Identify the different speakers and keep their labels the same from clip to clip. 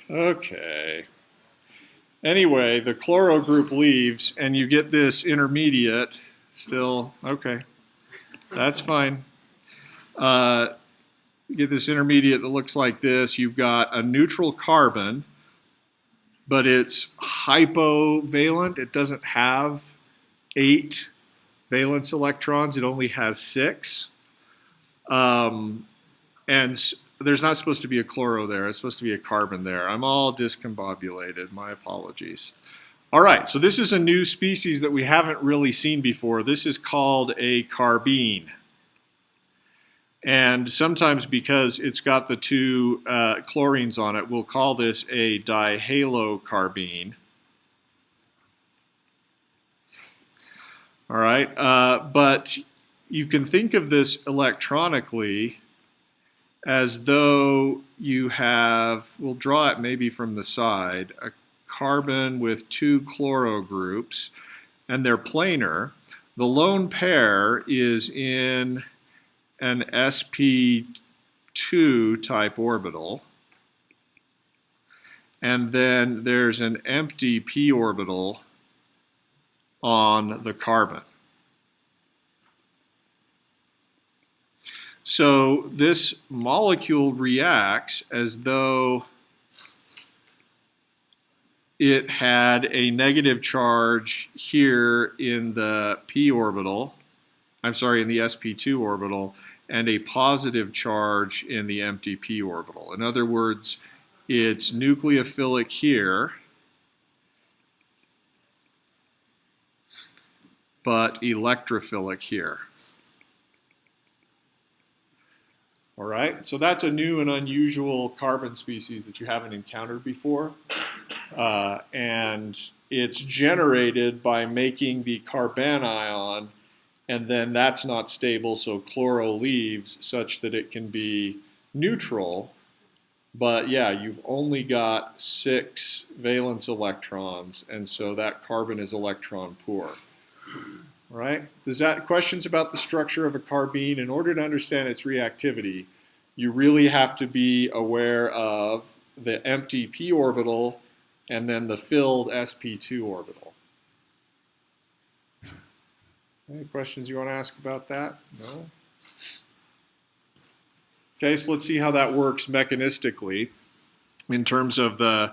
Speaker 1: Okay. Anyway, the chloro group leaves, and you get this intermediate still. Okay, that's fine. You get this intermediate that looks like this. You've got a neutral carbon, but it's hypovalent. It doesn't have 8 valence electrons. It only has 6. And there's not supposed to be a chloro there. It's supposed to be a carbon there. I'm all discombobulated. My apologies. All right, so this is a new species that we haven't really seen before. This is called a carbine. And sometimes because it's got the 2 chlorines on it, we'll call this a dihalocarbene. All right, but you can think of this electronically as though you have, we'll draw it maybe from the side, a carbon with 2 chloro groups, and they're planar. The lone pair is in an sp2 type orbital, and then there's an empty p orbital on the carbon. So this molecule reacts as though it had a negative charge here in the p orbital, in the sp2 orbital, and a positive charge in the empty p orbital. In other words, it's nucleophilic here, but electrophilic here. All right, so that's a new and unusual carbon species that you haven't encountered before. And it's generated by making the carbanion, and then that's not stable, so chloro leaves such that it can be neutral. But yeah, you've only got 6 valence electrons, and so that carbon is electron poor. All right? Questions about the structure of a carbene? In order to understand its reactivity, you really have to be aware of the empty p orbital and then the filled sp2 orbital. Any questions you want to ask about that? No? Okay, so let's see how that works mechanistically in terms of the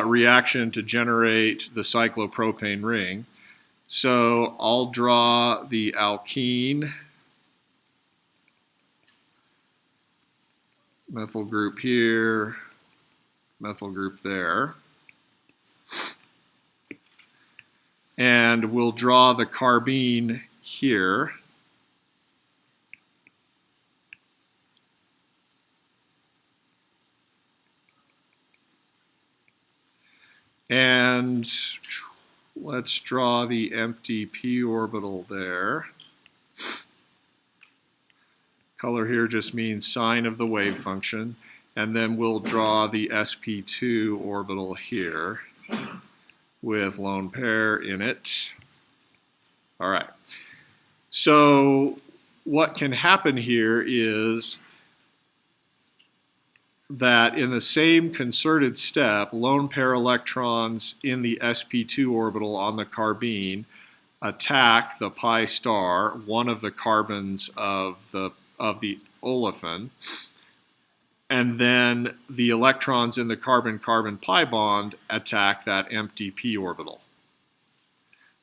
Speaker 1: reaction to generate the cyclopropane ring. So I'll draw the alkene methyl group here, methyl group there. And we'll draw the carbene here. And let's draw the empty p orbital there. Color here just means sign of the wave function. And then we'll draw the sp2 orbital here with lone pair in it. All right. So what can happen here is that in the same concerted step, lone pair electrons in the sp2 orbital on the carbene attack the pi star, one of the carbons of the olefin, and then the electrons in the carbon-carbon pi bond attack that empty p orbital.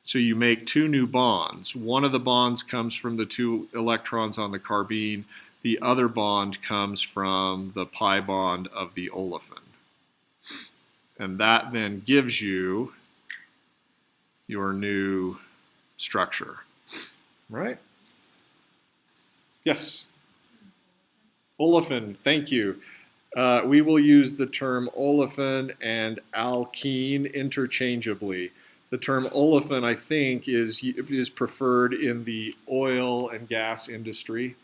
Speaker 1: So you make 2 new bonds. One of the bonds comes from the 2 electrons on the carbene. The other bond comes from the pi bond of the olefin. And that then gives you your new structure. Right? Yes? Olefin, thank you. We will use the term olefin and alkene interchangeably. The term olefin, I think, is preferred in the oil and gas industry.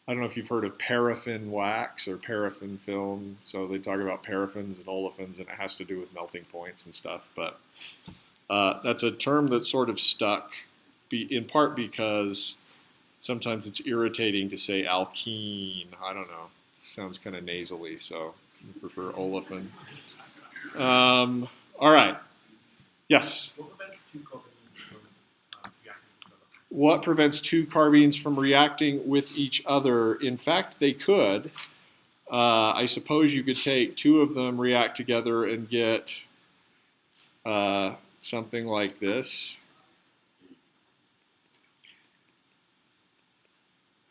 Speaker 1: I don't know if you've heard of paraffin wax or paraffin film. So they talk about paraffins and olefins, and it has to do with melting points and stuff. But that's a term that's sort of stuck, in part because sometimes it's irritating to say alkene. I don't know. It sounds kind of nasally, so I prefer olefin. All right. Yes? What prevents two carbines from reacting with each other? In fact, they could. I suppose you could take two of them, react together, and get something like this.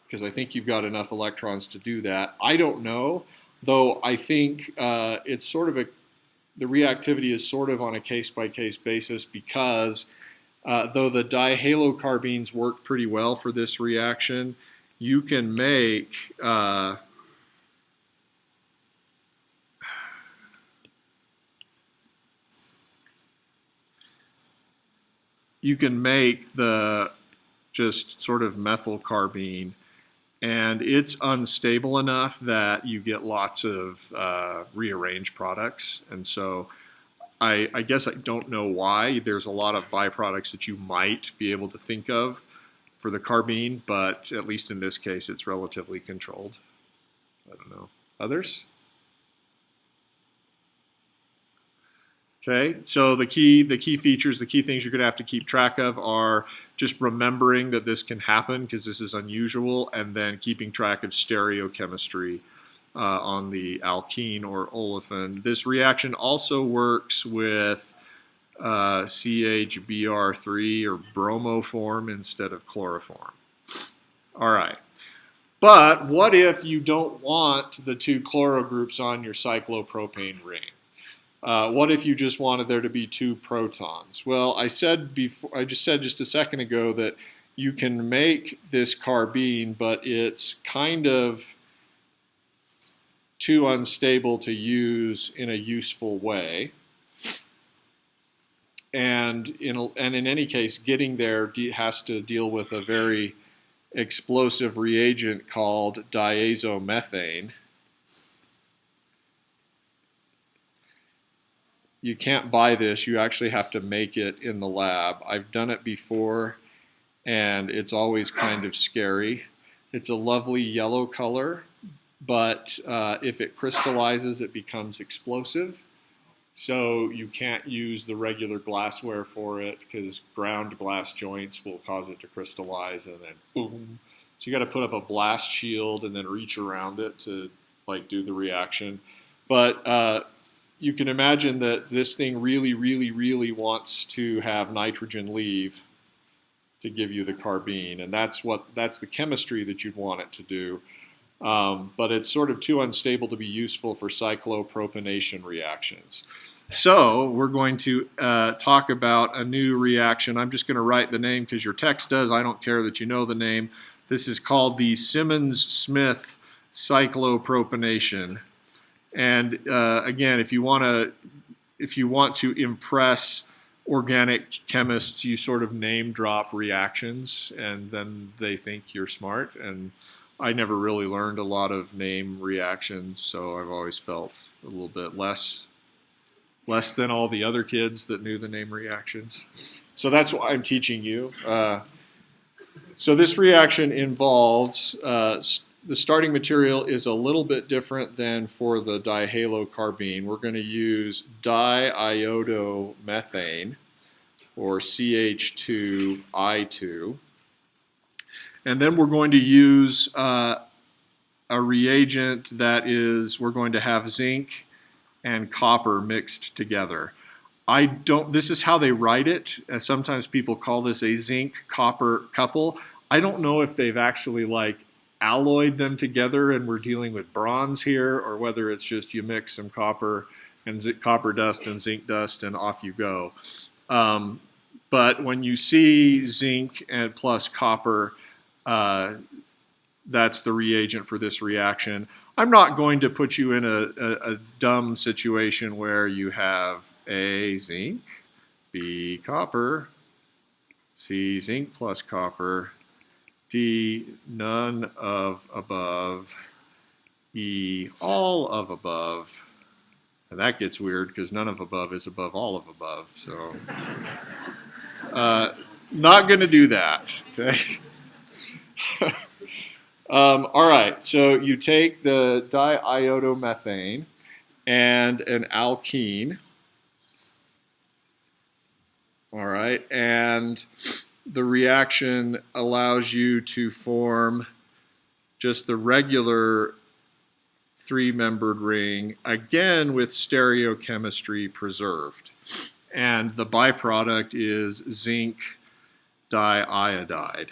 Speaker 1: Because I think you've got enough electrons to do that. I don't know, though I think it's sort of the reactivity is sort of on a case-by-case basis because though the dihalocarbines work pretty well for this reaction, you can make the just sort of methyl carbene, and it's unstable enough that you get lots of rearranged products. And so I guess I don't know why. There's a lot of byproducts that you might be able to think of for the carbene, but at least in this case, it's relatively controlled. I don't know. Others? Okay, so the key features, the key things you're going to have to keep track of are just remembering that this can happen because this is unusual, and then keeping track of stereochemistry on the alkene or olefin. This reaction also works with CHBr3 or bromoform instead of chloroform. All right. But what if you don't want the two chloro groups on your cyclopropane ring? What if you just wanted there to be two protons? Well, I just said just a second ago that you can make this carbene, but it's kind of too unstable to use in a useful way. And in any case, getting there has to deal with a very explosive reagent called diazomethane. You can't buy this. You actually have to make it in the lab. I've done it before, and it's always kind of scary. It's a lovely yellow color, but if it crystallizes, it becomes explosive. So you can't use the regular glassware for it because ground glass joints will cause it to crystallize, and then boom. So you got to put up a blast shield and then reach around it to do the reaction. But you can imagine that this thing really, really, really wants to have nitrogen leave to give you the carbene, and that's the chemistry that you'd want it to do. But it's sort of too unstable to be useful for cyclopropanation reactions. So we're going to talk about a new reaction. I'm just going to write the name because your text does. I don't care that you know the name. This is called the Simmons-Smith cyclopropanation. And again, if you want to impress organic chemists, you sort of name drop reactions, and then they think you're smart. And I never really learned a lot of name reactions, so I've always felt a little bit less than all the other kids that knew the name reactions. So that's why I'm teaching you. So this reaction involves the starting material is a little bit different than for the dihalocarbene. We're going to use diiodomethane, or CH2I2. And then we're going to use a reagent that we're going to have zinc and copper mixed together. This is how they write it. Sometimes people call this a zinc-copper couple. I don't know if they've actually alloyed them together and we're dealing with bronze here, or whether it's just you mix some copper and copper dust and zinc dust and off you go. But when you see zinc and plus copper, that's the reagent for this reaction. I'm not going to put you in a dumb situation where you have A, zinc, B, copper, C, zinc plus copper, D, none of above, E, all of above. And that gets weird because none of above is above all of above. So not going to do that. Okay. All right, so you take the diiodomethane and an alkene, All right, and the reaction allows you to form just the regular three-membered ring, again with stereochemistry preserved. And the byproduct is zinc diiodide.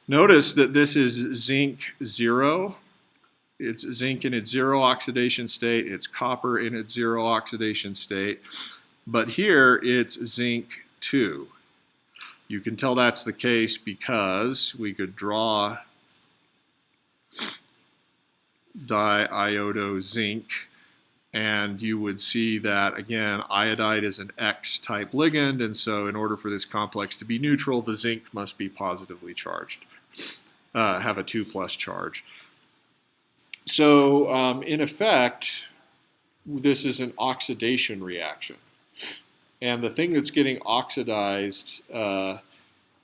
Speaker 1: Notice that this is zinc 0. It's zinc in its 0 oxidation state. It's copper in its 0 oxidation state. But here it's zinc 2. You can tell that's the case because we could draw diiodo zinc, and you would see that, again, iodide is an X-type ligand, and so in order for this complex to be neutral, the zinc must be positively charged, have a 2+ charge. So, in effect, this is an oxidation reaction. And the thing that's getting oxidized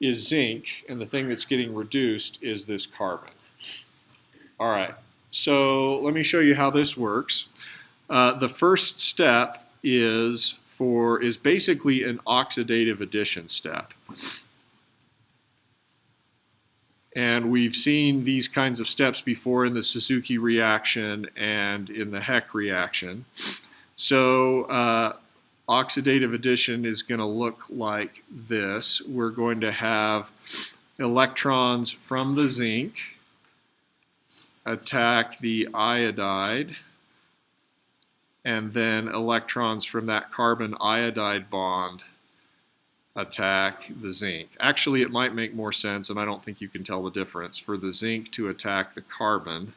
Speaker 1: is zinc, and the thing that's getting reduced is this carbon. All right, so let me show you how this works. The first step is basically an oxidative addition step. And we've seen these kinds of steps before in the Suzuki reaction and in the Heck reaction. So oxidative addition is going to look like this. We're going to have electrons from the zinc attack the iodide, and then electrons from that carbon iodide bond attack the zinc. Actually, it might make more sense, and I don't think you can tell the difference, for the zinc to attack the carbon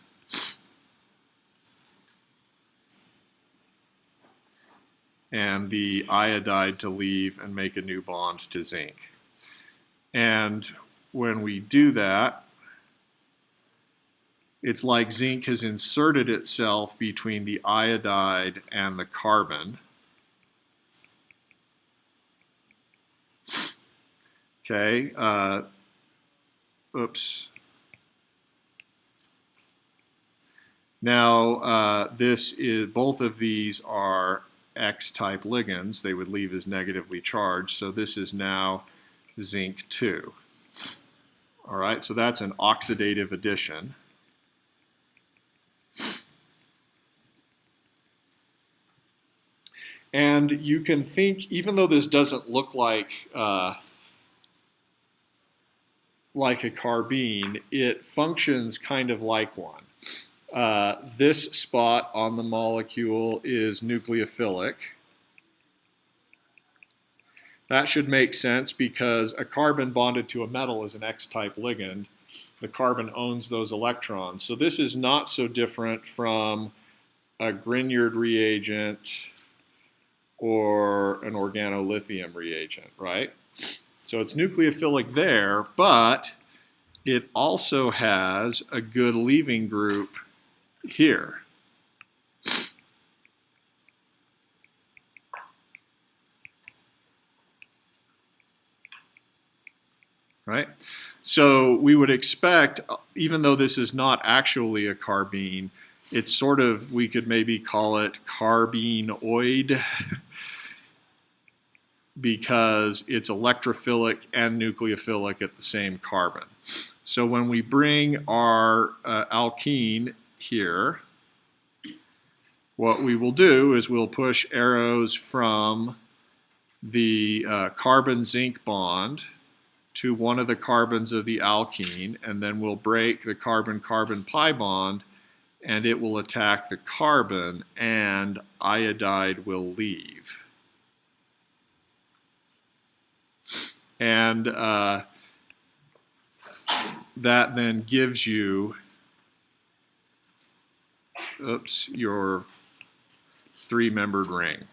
Speaker 1: and the iodide to leave and make a new bond to zinc. And when we do that, it's like zinc has inserted itself between the iodide and the carbon. Okay, oops. Now, both of these are X-type ligands. They would leave as negatively charged, so this is now zinc 2. All right, so that's an oxidative addition. And you can think, even though this doesn't look like a carbene, it functions kind of like one. This spot on the molecule is nucleophilic. That should make sense because a carbon bonded to a metal is an X-type ligand. The carbon owns those electrons. So this is not so different from a Grignard reagent or an organolithium reagent, right? So it's nucleophilic there, but it also has a good leaving group here. Right? So we would expect, even though this is not actually a carbene, it's sort of, we could maybe call it carbenoid because it's electrophilic and nucleophilic at the same carbon. So when we bring our alkene here, what we will do is we'll push arrows from the carbon-zinc bond to one of the carbons of the alkene, and then we'll break the carbon-carbon pi bond, and it will attack the carbon, and iodide will leave. And that then gives you, your three-membered ring.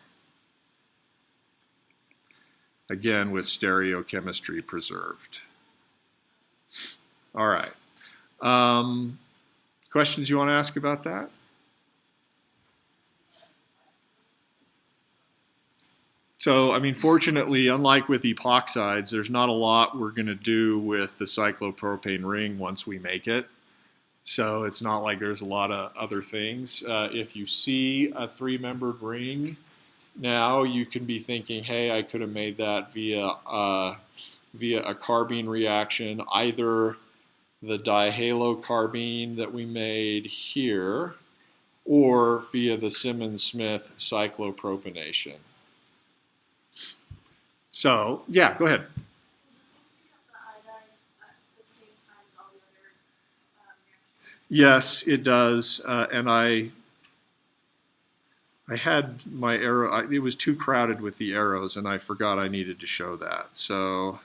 Speaker 1: Again, with stereochemistry preserved. All right. Questions you want to ask about that? So, I mean, fortunately, unlike with epoxides, there's not a lot we're going to do with the cyclopropane ring once we make it. So it's not like there's a lot of other things. If you see a three-membered ring Now you can be thinking, hey, I could have made that via a carbene reaction, either the dihalocarbene that we made here, or via the Simmons-Smith cyclopropanation. So, yeah, go ahead. Yes, it does, and I had my arrow, it was too crowded with the arrows, and I forgot I needed to show that. So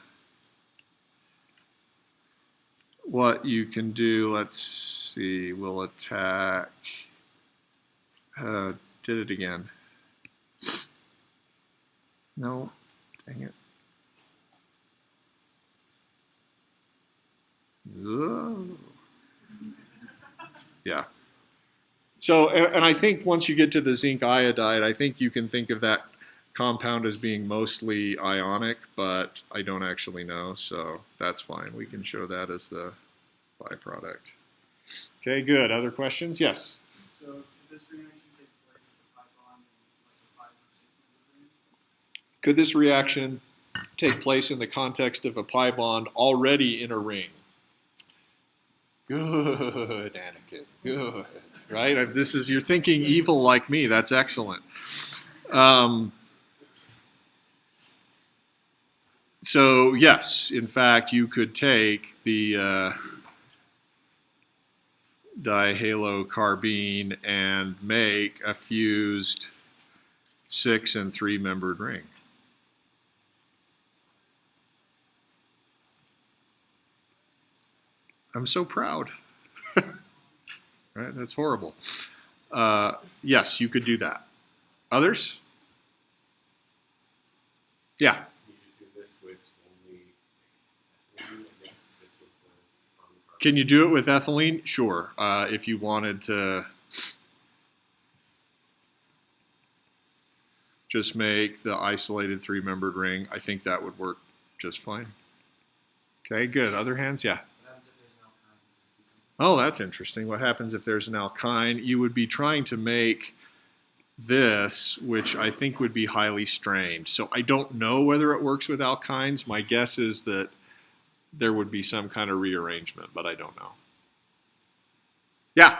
Speaker 1: what you can do, let's see, we'll attack, did it again. No, dang it. Whoa. Yeah. So, and I think once you get to the zinc iodide, I think you can think of that compound as being mostly ionic, but I don't actually know, so that's fine. We can show that as the byproduct. Okay, good. Other questions? Yes? So, could this reaction take place with the pi bond and like the 5 or 6 ring? Could this reaction take place in the context of a pi bond already in a ring? Good, Anakin. Good. Right? This is, you're thinking evil like me. That's excellent. So, yes, in fact, you could take the dihalocarbene and make a fused 6- and 3-membered ring. I'm so proud. Right? That's horrible. Yes, you could do that. Others? Yeah. Can you do it with ethylene? Sure. If you wanted to just make the isolated 3-membered ring, I think that would work just fine. Okay, good. Other hands? Yeah. Oh, that's interesting. What happens if there's an alkyne? You would be trying to make this, which I think would be highly strained. So I don't know whether it works with alkynes. My guess is that there would be some kind of rearrangement, but I don't know. Yeah?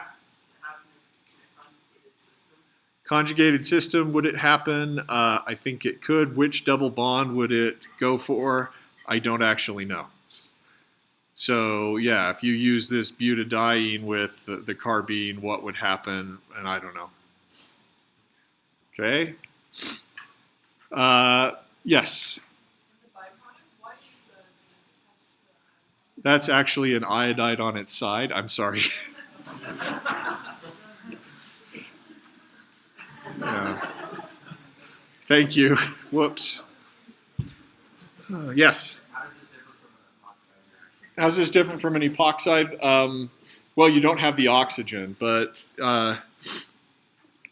Speaker 1: Conjugated system, would it happen? I think it could. Which double bond would it go for? I don't actually know. So, yeah, if you use this butadiene with the carbene, what would happen? And I don't know. Okay. Yes. That's actually an iodide on its side. I'm sorry. Yeah. Thank you. Whoops. Yes. How is this different from an epoxide? Well, you don't have the oxygen, but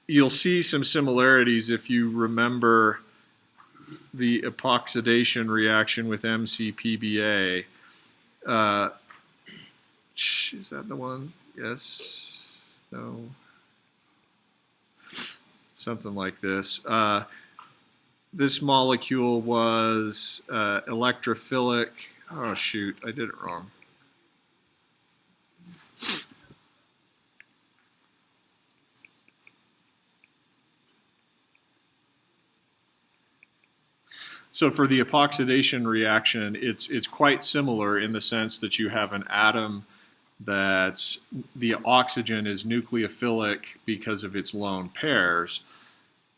Speaker 1: you'll see some similarities if you remember the epoxidation reaction with MCPBA. Is that the one? Yes. No. Something like this. This molecule was electrophilic. Oh, shoot. I did it wrong. So for the epoxidation reaction, it's quite similar in the sense that you have an atom that's, the oxygen is nucleophilic because of its lone pairs,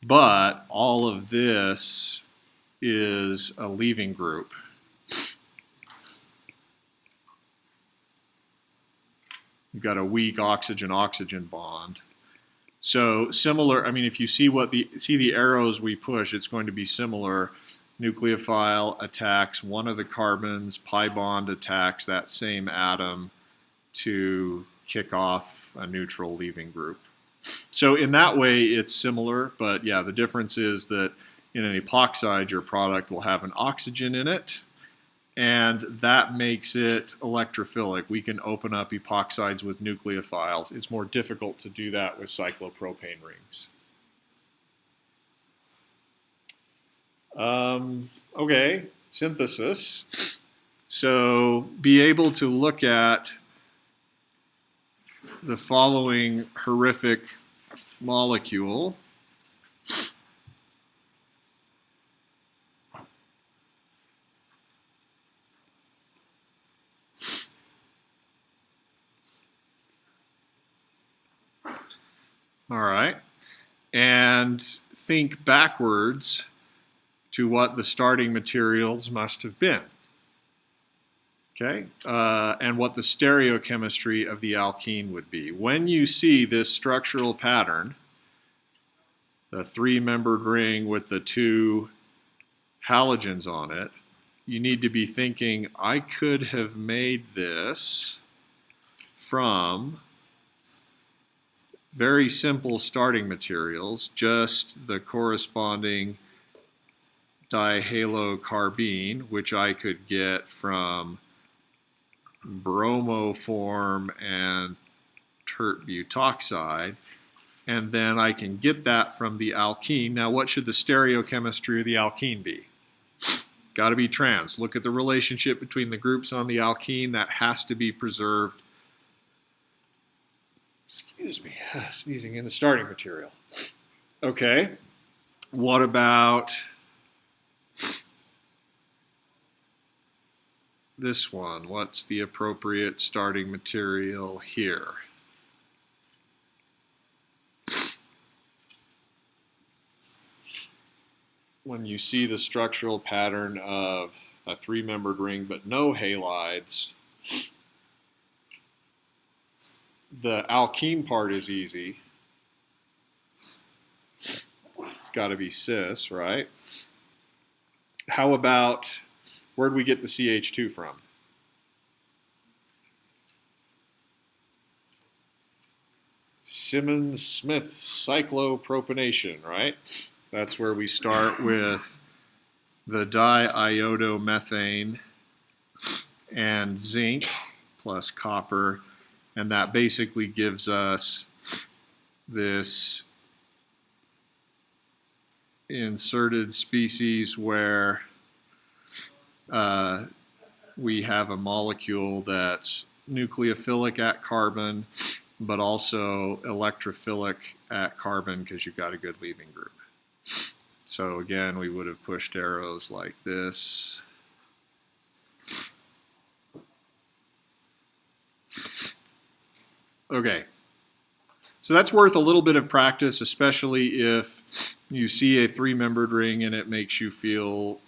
Speaker 1: but all of this is a leaving group. You've got a weak oxygen-oxygen bond. So similar, I mean, if you see the arrows we push, it's going to be similar. Nucleophile attacks one of the carbons, pi bond attacks that same atom to kick off a neutral leaving group. So in that way, it's similar, but yeah, the difference is that in an epoxide, your product will have an oxygen in it, and that makes it electrophilic. We can open up epoxides with nucleophiles. It's more difficult to do that with cyclopropane rings. Okay, synthesis. So be able to look at the following horrific molecule. All right. And think backwards to what the starting materials must have been. Okay, and what the stereochemistry of the alkene would be. When you see this structural pattern, the three-membered ring with the two halogens on it, you need to be thinking, I could have made this from very simple starting materials, just the corresponding dihalocarbene, which I could get from bromoform and tert butoxide, and then I can get that from the alkene. Now, what should the stereochemistry of the alkene be? Got to be trans. Look at the relationship between the groups on the alkene. That has to be preserved. Excuse me, sneezing in the starting material. Okay, what about this one? What's the appropriate starting material here? When you see the structural pattern of a three-membered ring but no halides, the alkene part is easy. It's got to be cis, right? How about, where do we get the CH2 from? Simmons Smith cyclopropanation, right? That's where we start with the diiodomethane and zinc plus copper, and that basically gives us this inserted species where we have a molecule that's nucleophilic at carbon, but also electrophilic at carbon because you've got a good leaving group. So again, we would have pushed arrows like this. Okay, so that's worth a little bit of practice, especially if you see a three-membered ring and it makes you feel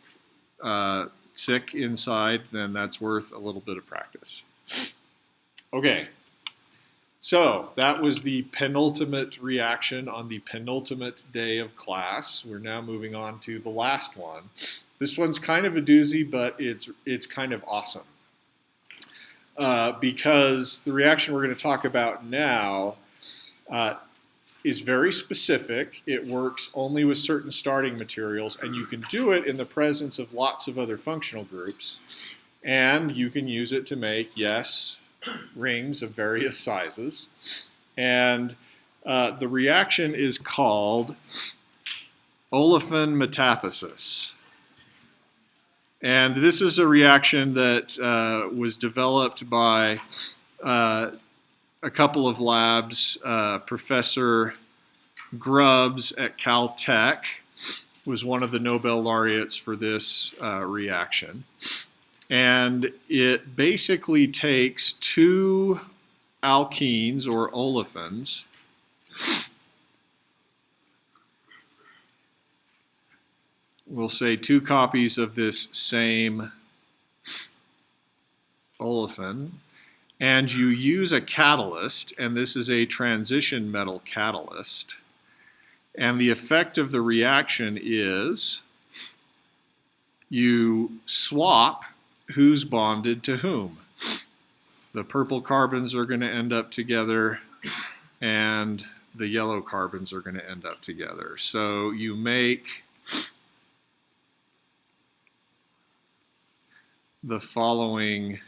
Speaker 1: sick inside, then that's worth a little bit of practice. Okay, so that was the penultimate reaction on the penultimate day of class. We're now moving on to the last one. This one's kind of a doozy, but it's kind of awesome. Because the reaction we're going to talk about now is very specific. It works only with certain starting materials, and you can do it in the presence of lots of other functional groups. And you can use it to make, yes, rings of various sizes. And the reaction is called Olefin Metathesis. And this is a reaction that was developed by a couple of labs. Professor Grubbs at Caltech was one of the Nobel laureates for this reaction. And it basically takes two alkenes or olefins we'll say two copies of this same olefin, and you use a catalyst, and this is a transition metal catalyst, and the effect of the reaction is you swap who's bonded to whom. The purple carbons are going to end up together, and the yellow carbons are going to end up together. So you make the following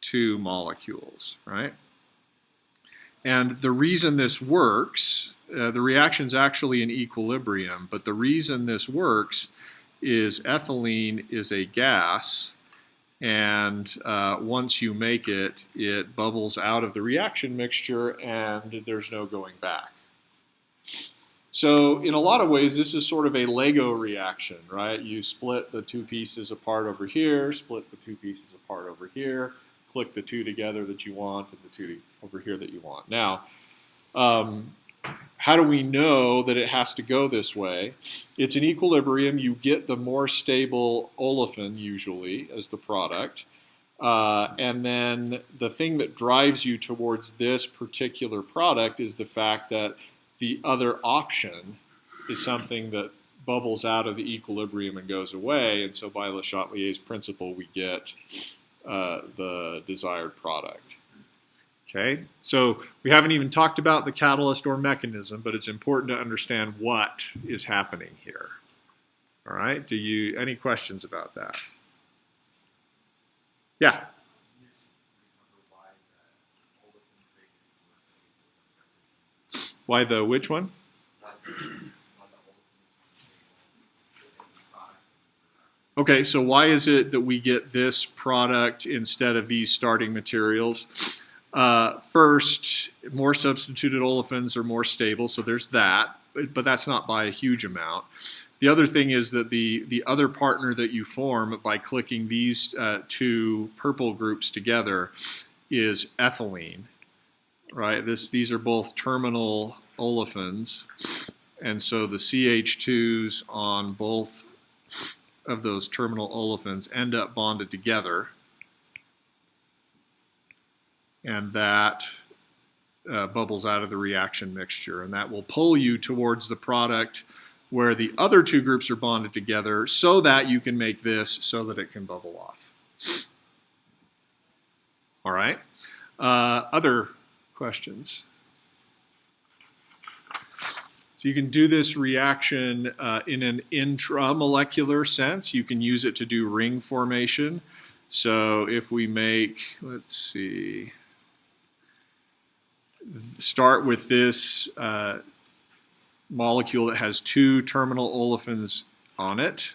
Speaker 1: two molecules, right? And the reason this works, the reaction's actually in equilibrium, but the reason this works is ethylene is a gas, and once you make it, it bubbles out of the reaction mixture and there's no going back. So in a lot of ways, this is sort of a Lego reaction, right? You split the two pieces apart over here, split the two pieces apart over here, click the two together that you want and the two over here that you want. Now, how do we know that it has to go this way? It's in equilibrium. You get the more stable olefin usually as the product. And then the thing that drives you towards this particular product is the fact that the other option is something that bubbles out of the equilibrium and goes away. And so by Le Chatelier's principle, we get the desired product. Okay, so we haven't even talked about the catalyst or mechanism, but it's important to understand what is happening here. All right, any questions about that? Yeah. Why the which one? Okay, so why is it that we get this product instead of these starting materials? First, more substituted olefins are more stable, so there's that, but that's not by a huge amount. The other thing is that the other partner that you form by clicking these two purple groups together is ethylene, right? These are both terminal olefins, and so the CH2s on both of those terminal olefins end up bonded together, and that bubbles out of the reaction mixture, and that will pull you towards the product where the other two groups are bonded together so that you can make this so that it can bubble off. All right. Other questions? So you can do this reaction in an intramolecular sense. You can use it to do ring formation. So if we make, let's see, start with this molecule that has two terminal olefins on it.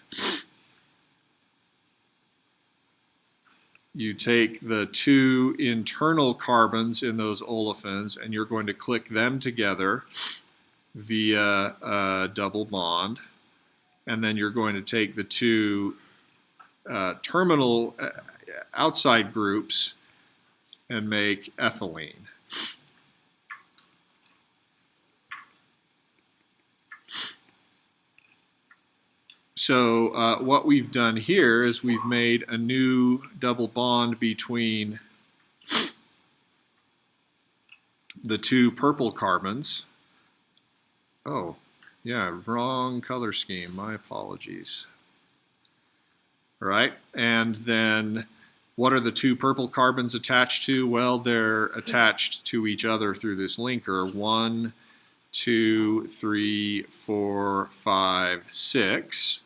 Speaker 1: You take the two internal carbons in those olefins and you're going to click them together via a double bond. And then you're going to take the two terminal outside groups and make ethylene. So what we've done here is we've made a new double bond between the two purple carbons. Oh, yeah, wrong color scheme. My apologies. All right, and then what are the two purple carbons attached to? Well, they're attached to each other through this linker. 1, 2, 3, 4, 5, 6.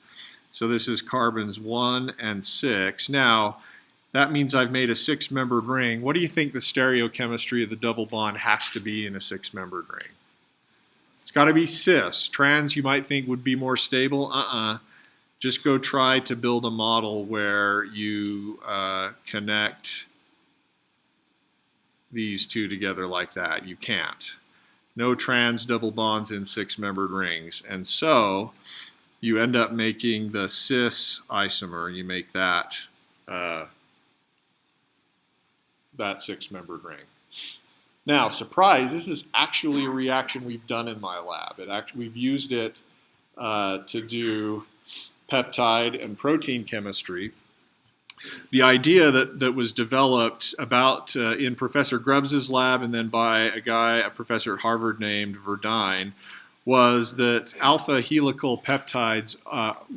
Speaker 1: So this is carbons 1 and 6. Now, that means I've made a 6-membered ring. What do you think the stereochemistry of the double bond has to be in a 6-membered ring? It's got to be cis. Trans, you might think, would be more stable. Just go try to build a model where you connect these two together like that. You can't. No trans double bonds in 6-membered rings. And so you end up making the cis isomer. You make that that 6-membered ring. Now, surprise, this is actually a reaction we've done in my lab. We've used it to do peptide and protein chemistry. The idea that was developed about in Professor Grubbs' lab and then by a professor at Harvard named Verdine, was that alpha helical peptides,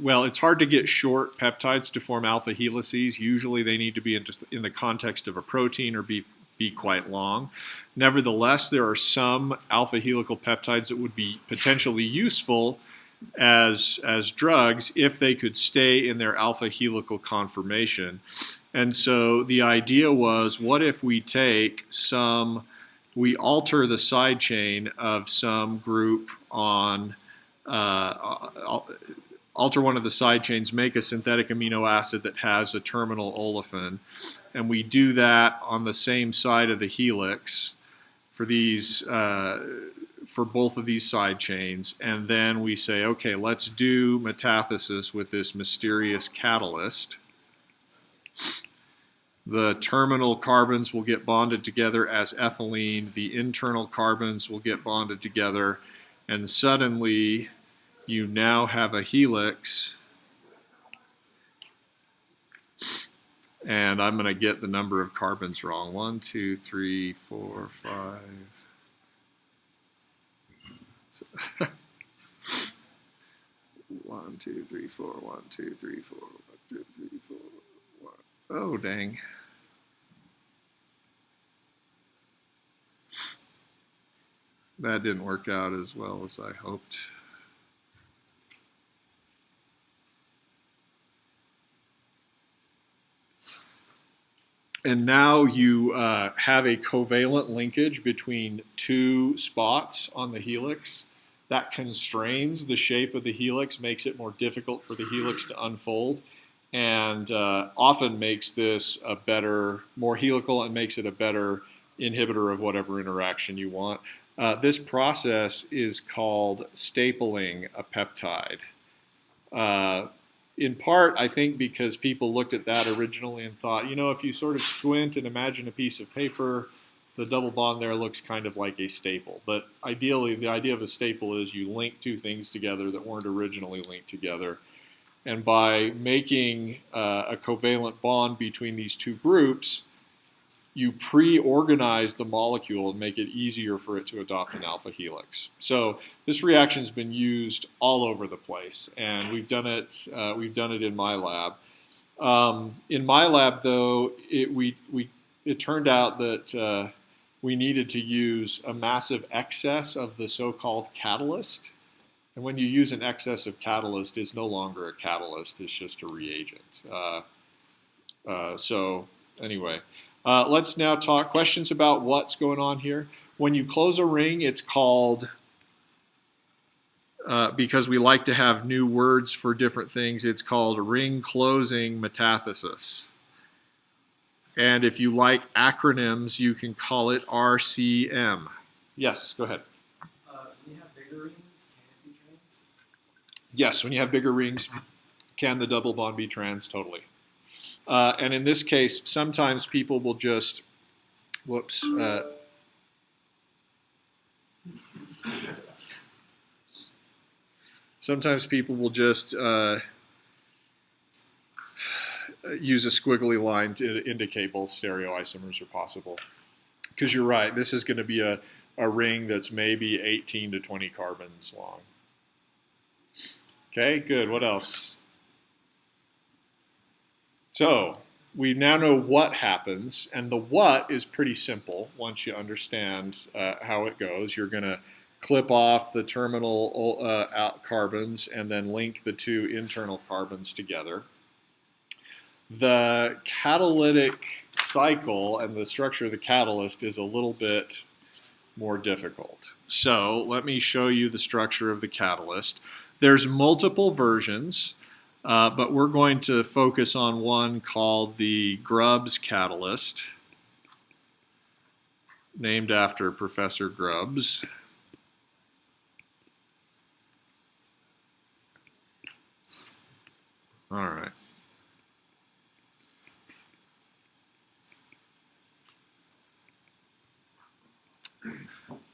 Speaker 1: well, it's hard to get short peptides to form alpha helices. Usually they need to be in the context of a protein or be quite long. Nevertheless, there are some alpha helical peptides that would be potentially useful as drugs if they could stay in their alpha helical conformation. And so the idea was, what if we take some we alter the side chain of some group on, alter one of the side chains, make a synthetic amino acid that has a terminal olefin, and we do that on the same side of the helix for these, for both of these side chains, and then we say, okay, let's do metathesis with this mysterious catalyst. The terminal carbons will get bonded together as ethylene. The internal carbons will get bonded together. And suddenly, you now have a helix. And I'm going to get the number of carbons wrong. 1, 2, 3, 4, 5. 1, 2, 3, 4. 1, 2, 3, 4. 1, 2, 3, 4. Oh, dang. That didn't work out as well as I hoped. And now you have a covalent linkage between two spots on the helix. That constrains the shape of the helix, makes it more difficult for the helix to unfold, and often makes this a better, more helical, and makes it a better inhibitor of whatever interaction you want. This process is called stapling a peptide. In part, I think because people looked at that originally and thought, you know, if you sort of squint and imagine a piece of paper, the double bond there looks kind of like a staple. But ideally, the idea of a staple is you link two things together that weren't originally linked together. And by making a covalent bond between these two groups, you pre-organize the molecule and make it easier for it to adopt an alpha helix. So this reaction has been used all over the place, and we've done it in my lab. In my lab, though, it turned out that we needed to use a massive excess of the so-called catalyst. And when you use an excess of catalyst, it's no longer a catalyst, it's just a reagent. So anyway, let's now talk questions about what's going on here. When you close a ring, it's called, because we like to have new words for different things, it's called ring closing metathesis. And if you like acronyms, you can call it RCM. Yes, go ahead.
Speaker 2: When you have bigger rings, can it be trans?
Speaker 1: Yes, when you have bigger rings, can the double bond be trans? Totally. And in this case, sometimes people will just, sometimes people will just use a squiggly line to indicate both stereoisomers are possible. Because you're right, this is going to be a ring that's maybe 18 to 20 carbons long. Okay, good. What else? So we now know what happens, and the what is pretty simple once you understand how it goes. You're going to clip off the terminal carbons and then link the two internal carbons together. The catalytic cycle and the structure of the catalyst is a little bit more difficult. So let me show you the structure of the catalyst. There's multiple versions, but we're going to focus on one called the Grubbs catalyst, named after Professor Grubbs. All right.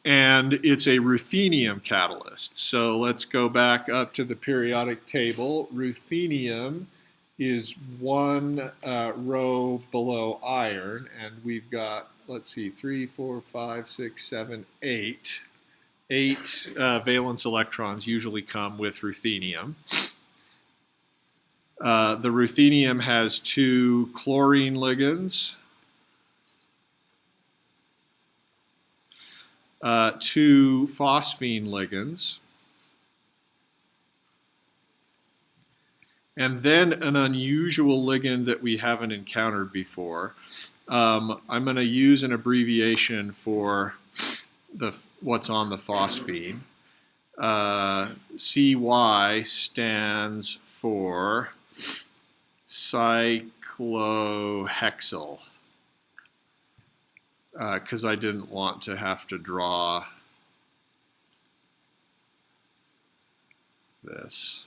Speaker 1: And it's a ruthenium catalyst. So let's go back up to the periodic table. Ruthenium is one row below iron, and we've got, let's see, 3, 4, 5, 6, 7, 8. 8 valence electrons usually come with ruthenium. The ruthenium has 2 chlorine ligands, 2 phosphine ligands, and then an unusual ligand that we haven't encountered before. I'm going to use an abbreviation for what's on the phosphine. CY stands for cyclohexyl, because I didn't want to have to draw this.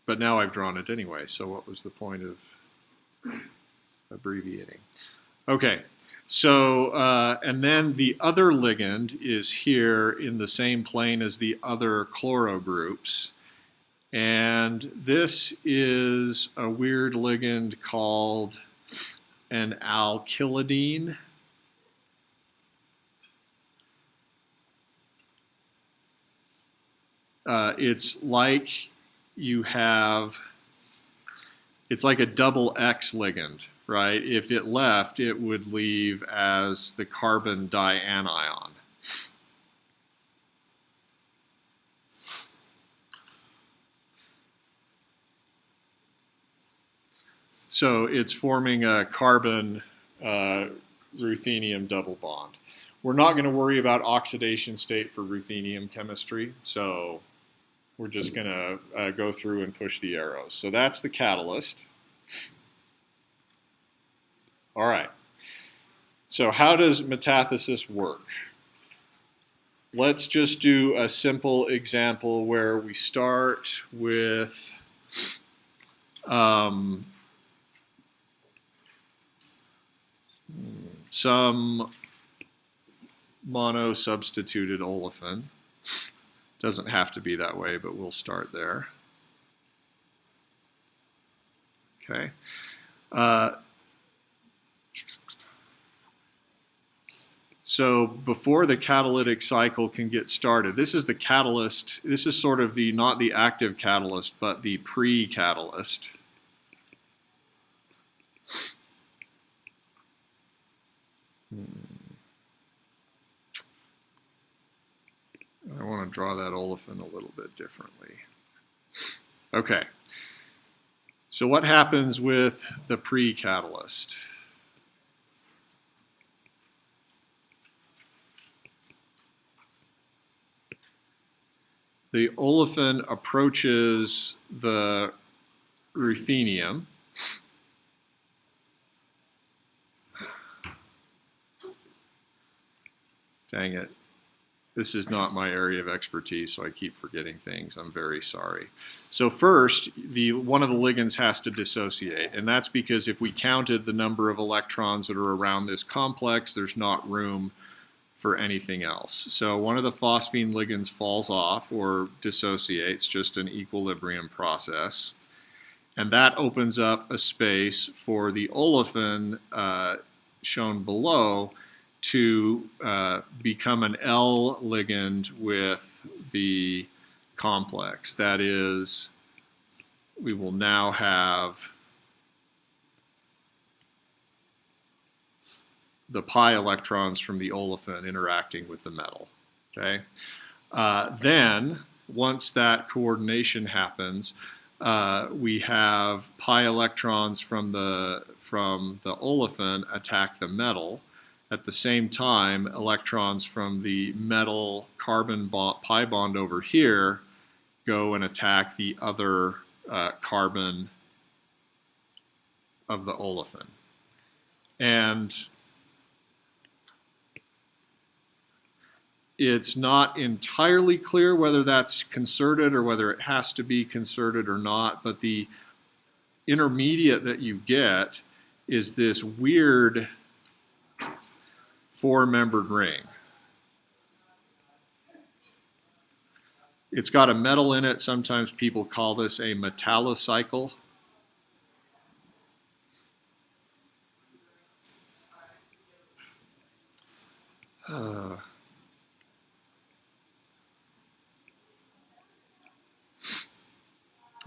Speaker 1: But now I've drawn it anyway, so what was the point of abbreviating? Okay, so, and then the other ligand is here in the same plane as the other chloro groups. And this is a weird ligand called an alkylidine. It's like it's like a double X ligand, right? If it left, it would leave as the carbon dianion. So it's forming a carbon ruthenium double bond. We're not going to worry about oxidation state for ruthenium chemistry, so we're just going to go through and push the arrows. So that's the catalyst. All right. So how does metathesis work? Let's just do a simple example where we start with some monosubstituted olefin. Doesn't have to be that way, but we'll start there. Okay. So before the catalytic cycle can get started, this is the catalyst. This is sort of the, not the active catalyst, but the pre-catalyst. I want to draw that olefin a little bit differently. Okay. So what happens with the pre-catalyst? The olefin approaches the ruthenium. Dang it. This is not my area of expertise, so I keep forgetting things. I'm very sorry. So first, one of the ligands has to dissociate, and that's because if we counted the number of electrons that are around this complex, there's not room for anything else. So one of the phosphine ligands falls off or dissociates, just an equilibrium process. And that opens up a space for the olefin shown below to become an L ligand with the complex. That is, we will now have the pi electrons from the olefin interacting with the metal. Okay. Then, once that coordination happens, we have pi electrons from the olefin attack the metal. At the same time, electrons from the metal carbon bond, pi bond over here go and attack the other carbon of the olefin. And it's not entirely clear whether that's concerted or whether it has to be concerted or not, but the intermediate that you get is this weird four-membered ring. It's got a metal in it. Sometimes people call this a metallocycle.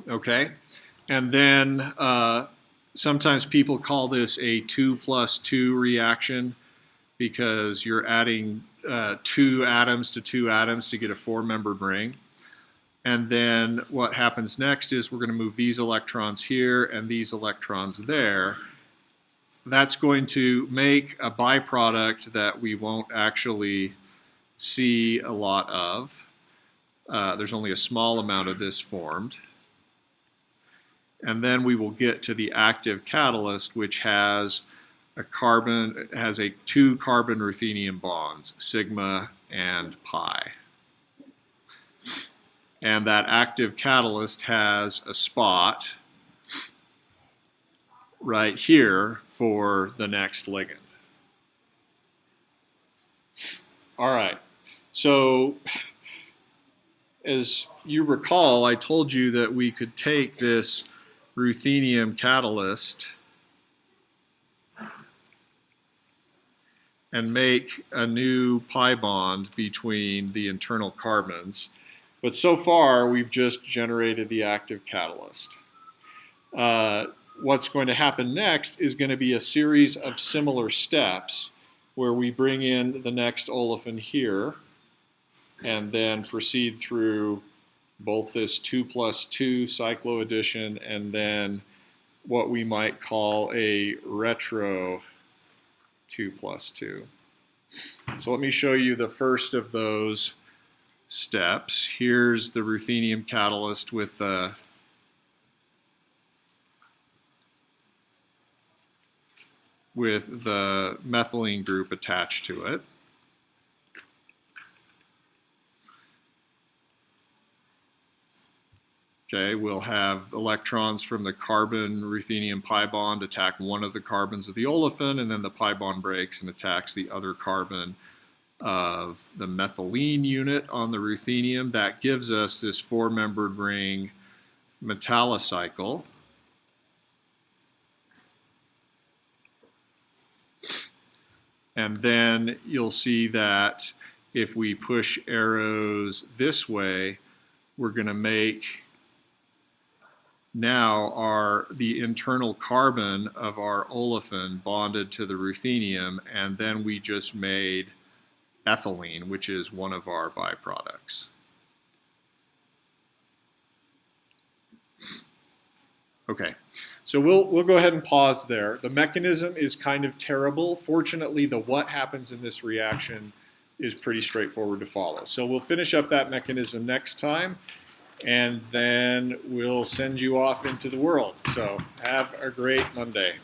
Speaker 1: Okay, and then sometimes people call this a 2+2 reaction, because you're adding 2 atoms to 2 atoms to get a 4-membered ring. And then what happens next is we're going to move these electrons here and these electrons there. that's going to make a byproduct that we won't actually see a lot of. There's only a small amount of this formed. And then we will get to the active catalyst, which has two carbon ruthenium bonds, sigma and pi. And that active catalyst has a spot right here for the next ligand. All right, so as you recall, I told you that we could take this ruthenium catalyst and make a new pi bond between the internal carbons. But so far, we've just generated the active catalyst. What's going to happen next is going to be a series of similar steps where we bring in the next olefin here and then proceed through both this 2+2 cycloaddition and then what we might call a retro 2+2. So let me show you the first of those steps. Here's the ruthenium catalyst with the methylene group attached to it. Okay, we'll have electrons from the carbon ruthenium pi bond attack one of the carbons of the olefin, and then the pi bond breaks and attacks the other carbon of the methylene unit on the ruthenium. That gives us this four-membered ring metallocycle. And then you'll see that if we push arrows this way, we're going to make now the internal carbon of our olefin bonded to the ruthenium, and then we just made ethylene, which is one of our byproducts. Okay, so we'll go ahead and pause there. The mechanism is kind of terrible. Fortunately, the what happens in this reaction is pretty straightforward to follow. So we'll finish up that mechanism next time, and then we'll send you off into the world. So have a great Monday.